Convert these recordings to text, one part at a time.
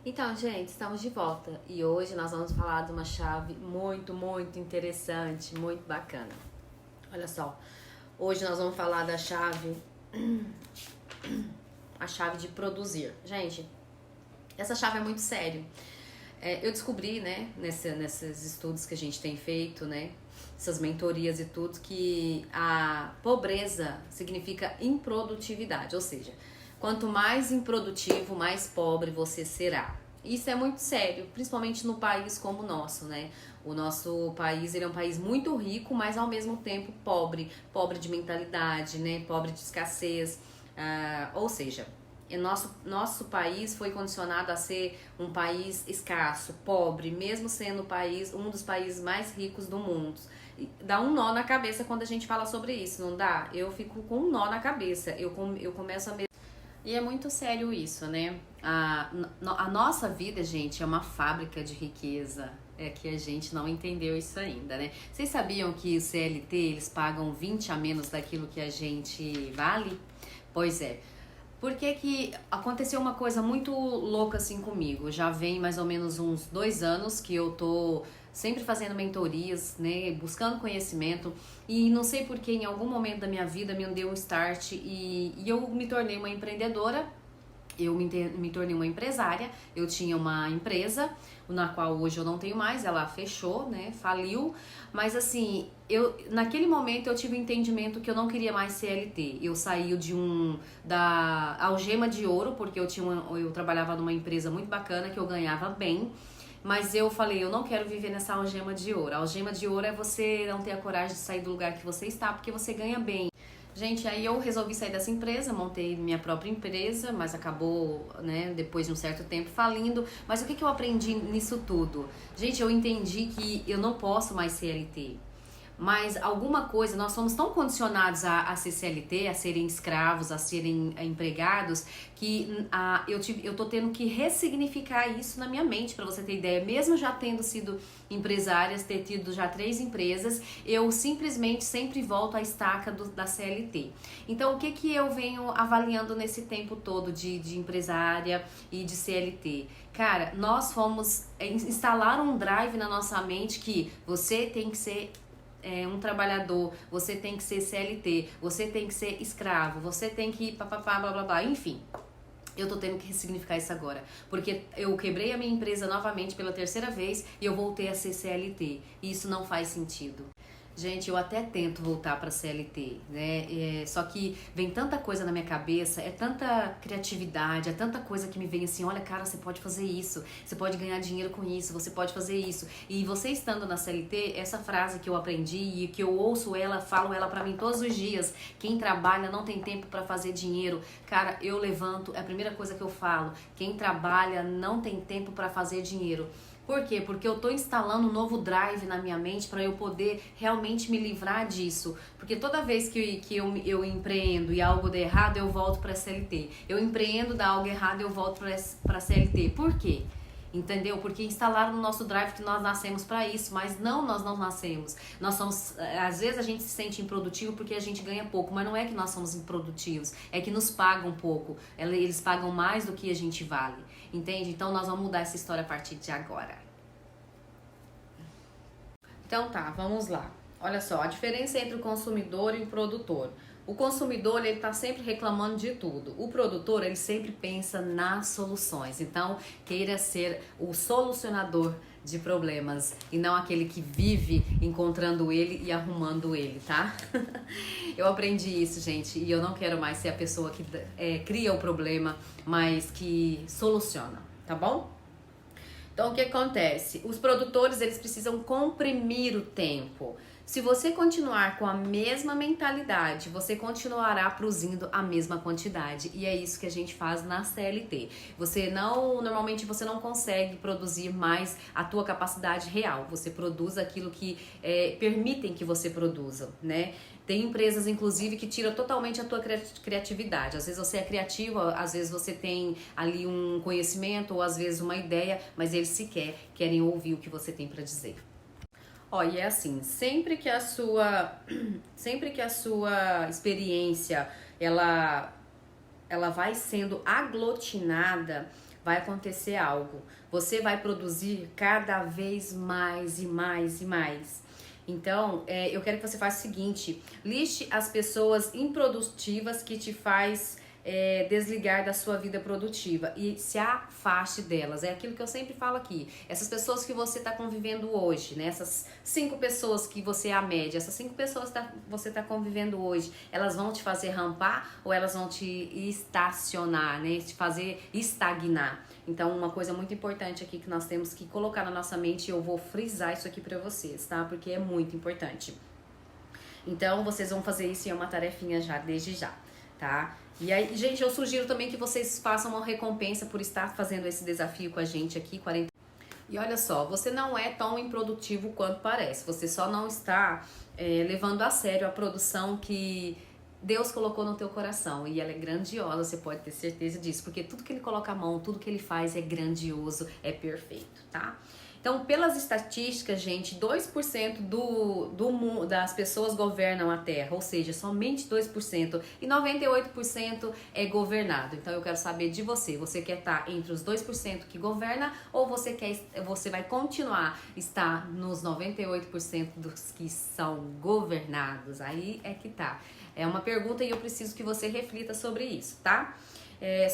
Então, gente, estamos de volta e hoje nós vamos falar de uma chave muito interessante, muito bacana. Olha só, hoje nós vamos falar da chave, a chave de produzir. Gente, essa chave é muito sério. Eu descobri, né, nesses estudos que a gente tem feito, né, essas mentorias e tudo, que a pobreza significa improdutividade, ou seja, quanto mais improdutivo, mais pobre você será. Isso é muito sério, principalmente no país como o nosso, né? O nosso país, ele é um país muito rico, mas ao mesmo tempo pobre, pobre de mentalidade, né? Pobre de escassez, ou seja, nosso país foi condicionado a ser um país escasso, pobre, mesmo sendo um dos países mais ricos do mundo. Dá um nó na cabeça quando a gente fala sobre isso, não dá? Eu fico com um nó na cabeça, eu começo a... E é muito sério isso, né? A nossa vida, gente, é uma fábrica de riqueza. É que a gente não entendeu isso ainda, né? Vocês sabiam que o CLT, eles pagam 20 a menos daquilo que a gente vale? Pois é. Porque que aconteceu uma coisa muito louca assim comigo. Já vem mais ou menos uns 2 anos que eu tô sempre fazendo mentorias, né, buscando conhecimento, e não sei porque em algum momento da minha vida me deu um start e eu me tornei uma empreendedora. Eu me tornei uma empresária. Eu tinha uma empresa na qual hoje eu não tenho mais, ela fechou, né, faliu, mas assim, naquele momento eu tive o entendimento que eu não queria mais CLT. Eu saí da algema de ouro, porque eu trabalhava numa empresa muito bacana que eu ganhava bem, mas eu falei, eu não quero viver nessa algema de ouro. A algema de ouro é você não ter a coragem de sair do lugar que você está, porque você ganha bem. Gente, aí eu resolvi sair dessa empresa, montei minha própria empresa, mas acabou, né, depois de um certo tempo falindo. Mas o que eu aprendi nisso tudo? Gente, eu entendi que eu não posso mais CLT. Mas alguma coisa, nós somos tão condicionados a ser CLT, a serem escravos, a serem empregados, que eu tô tendo que ressignificar isso na minha mente, para você ter ideia. Mesmo já tendo sido empresária, ter tido já 3 empresas, eu simplesmente sempre volto à estaca da CLT. Então, o que eu venho avaliando nesse tempo todo de empresária e de CLT? Cara, nós fomos instalar um drive na nossa mente que você tem que ser um trabalhador, você tem que ser CLT, você tem que ser escravo, você tem que papapá, blá blá blá, enfim. Eu tô tendo que ressignificar isso agora, porque eu quebrei a minha empresa novamente pela 3ª vez e eu voltei a ser CLT, e isso não faz sentido. Gente, eu até tento voltar para CLT, né? Só que vem tanta coisa na minha cabeça, é tanta criatividade, é tanta coisa que me vem assim, olha, cara, você pode fazer isso, você pode ganhar dinheiro com isso, você pode fazer isso. E você estando na CLT, essa frase que eu aprendi e que eu ouço ela, falo ela para mim todos os dias, quem trabalha não tem tempo para fazer dinheiro. Cara, eu levanto, é a primeira coisa que eu falo, quem trabalha não tem tempo para fazer dinheiro. Por quê? Porque eu tô instalando um novo drive na minha mente para eu poder realmente me livrar disso. Porque toda vez que eu empreendo e algo der errado, eu volto para CLT. Eu empreendo, dá algo errado, eu volto para CLT. Por quê? Entendeu? Porque instalaram no nosso drive que nós nascemos para isso, mas nós não nascemos. Nós somos, às vezes a gente se sente improdutivo porque a gente ganha pouco, mas não é que nós somos improdutivos, é que nos pagam pouco. Eles pagam mais do que a gente vale. Entende? Então nós vamos mudar essa história a partir de agora. Então tá, vamos lá. Olha só, a diferença entre o consumidor e o produtor. O consumidor, ele tá sempre reclamando de tudo. O produtor, ele sempre pensa nas soluções. Então, queira ser o solucionador de problemas e não aquele que vive encontrando ele e arrumando ele, tá? Eu aprendi isso, gente, e eu não quero mais ser a pessoa que cria o problema, mas que soluciona, tá bom? Então, o que acontece? Os produtores, eles precisam comprimir o tempo. Se você continuar com a mesma mentalidade, você continuará produzindo a mesma quantidade. E é isso que a gente faz na CLT. Normalmente você não consegue produzir mais a tua capacidade real. Você produz aquilo que permitem que você produza, né? Tem empresas, inclusive, que tiram totalmente a tua criatividade. Às vezes você é criativo, às vezes você tem ali um conhecimento, ou às vezes uma ideia, mas eles sequer querem ouvir o que você tem para dizer. Ó, e é assim, sempre que a sua experiência ela vai sendo aglutinada vai acontecer algo. Você vai produzir cada vez mais e mais e mais. Então, eu quero que você faça o seguinte: liste as pessoas improdutivas que te faz desligar da sua vida produtiva e se afaste delas. É aquilo que eu sempre falo aqui. Essas pessoas que você está convivendo hoje, né? Essas 5 pessoas que você é a média, essas 5 pessoas que você está convivendo hoje, elas vão te fazer rampar ou elas vão te estacionar, né? Te fazer estagnar. Então, uma coisa muito importante aqui que nós temos que colocar na nossa mente, e eu vou frisar isso aqui pra vocês, tá? Porque é muito importante. Então, vocês vão fazer isso e é uma tarefinha já, desde já, tá? E aí, gente, eu sugiro também que vocês façam uma recompensa por estar fazendo esse desafio com a gente aqui, 40. E olha só, você não é tão improdutivo quanto parece. Você só não está levando a sério a produção que Deus colocou no teu coração. E ela é grandiosa, você pode ter certeza disso. Porque tudo que Ele coloca a mão, tudo que Ele faz é grandioso, é perfeito, tá? Então, pelas estatísticas, gente, 2% das pessoas governam a Terra, ou seja, somente 2%, e 98% é governado. Então, eu quero saber de você. Você quer estar entre os 2% que governa ou você vai continuar estar nos 98% dos que são governados? Aí é que tá. É uma pergunta e eu preciso que você reflita sobre isso, tá?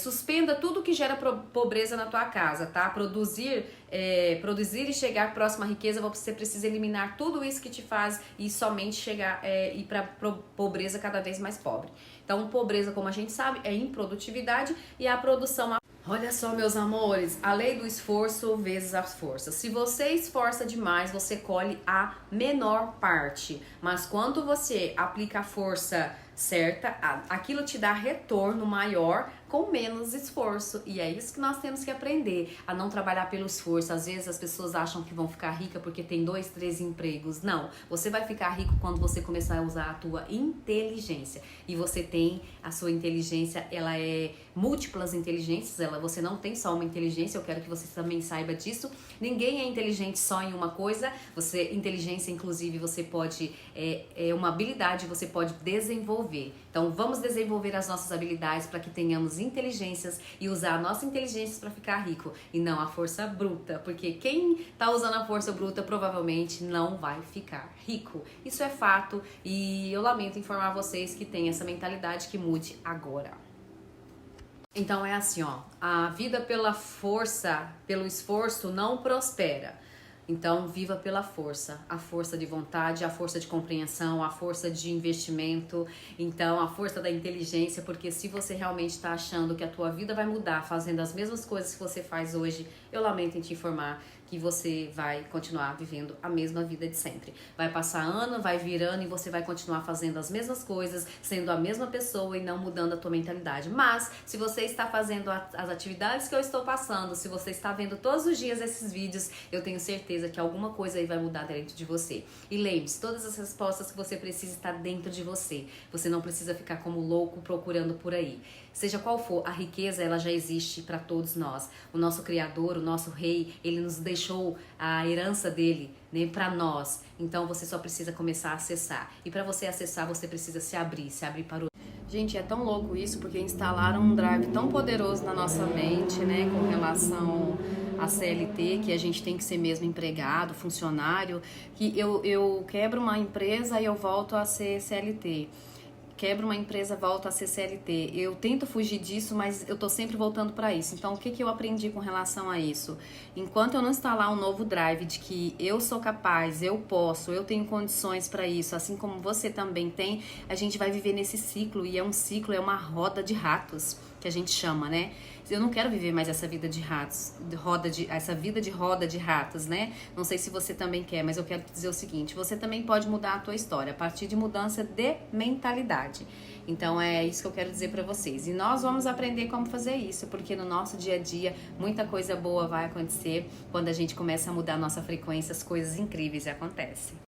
Suspenda tudo que gera pobreza na tua casa, tá? Produzir e chegar próximo à riqueza, você precisa eliminar tudo isso que te faz e somente chegar ir para pobreza cada vez mais pobre. Então, pobreza, como a gente sabe, é improdutividade e a produção. Olha só, meus amores, a lei do esforço vezes a força. Se você esforça demais, você colhe a menor parte. Mas quando você aplica a força certa, aquilo te dá retorno maior com menos esforço. E é isso que nós temos que aprender, a não trabalhar pelo esforço. Às vezes as pessoas acham que vão ficar ricas porque tem 2, 3 empregos. Não, você vai ficar rico quando você começar a usar a tua inteligência. E você tem a sua inteligência, ela é múltiplas inteligências, você não tem só uma inteligência, eu quero que você também saiba disso. Ninguém é inteligente só em uma coisa. Inteligência, inclusive, você pode, é uma habilidade, você pode desenvolver. Então, vamos desenvolver as nossas habilidades para que tenhamos inteligências e usar a nossa inteligência para ficar rico e não a força bruta, porque quem tá usando a força bruta provavelmente não vai ficar rico. Isso é fato e eu lamento informar vocês que tem essa mentalidade, que mude agora. Então é assim, ó, a vida pela força, pelo esforço não prospera. Então, viva pela força, a força de vontade, a força de compreensão, a força de investimento, então a força da inteligência, porque se você realmente está achando que a tua vida vai mudar fazendo as mesmas coisas que você faz hoje, eu lamento em te informar que você vai continuar vivendo a mesma vida de sempre. Vai passar ano, vai vir ano e você vai continuar fazendo as mesmas coisas, sendo a mesma pessoa e não mudando a tua mentalidade. Mas, se você está fazendo as atividades que eu estou passando, se você está vendo todos os dias esses vídeos, eu tenho certeza que alguma coisa aí vai mudar dentro de você. E lembre-se, todas as respostas que você precisa estão dentro de você. Você não precisa ficar como louco procurando por aí. Seja qual for, a riqueza ela já existe para todos nós. O nosso Criador, o nosso Rei, ele nos deixou a herança dele, né, para nós. Então você só precisa começar a acessar. E para você acessar, você precisa se abrir para o... Gente, é tão louco isso, porque instalaram um drive tão poderoso na nossa mente, né, com relação a CLT, que a gente tem que ser mesmo empregado, funcionário, que eu quebro uma empresa e eu volto a ser CLT. Quebro uma empresa, volto a ser CLT. Eu tento fugir disso, mas eu tô sempre voltando para isso. Então, o que eu aprendi com relação a isso? Enquanto eu não instalar um novo drive de que eu sou capaz, eu posso, eu tenho condições para isso, assim como você também tem, a gente vai viver nesse ciclo, e é um ciclo, é uma roda de ratos, que a gente chama, né? Eu não quero viver mais essa vida de ratos, essa vida de roda de ratos, né? Não sei se você também quer, mas eu quero te dizer o seguinte: você também pode mudar a tua história a partir de mudança de mentalidade. Então é isso que eu quero dizer pra vocês. E nós vamos aprender como fazer isso, porque no nosso dia a dia muita coisa boa vai acontecer. Quando a gente começa a mudar a nossa frequência, as coisas incríveis acontecem.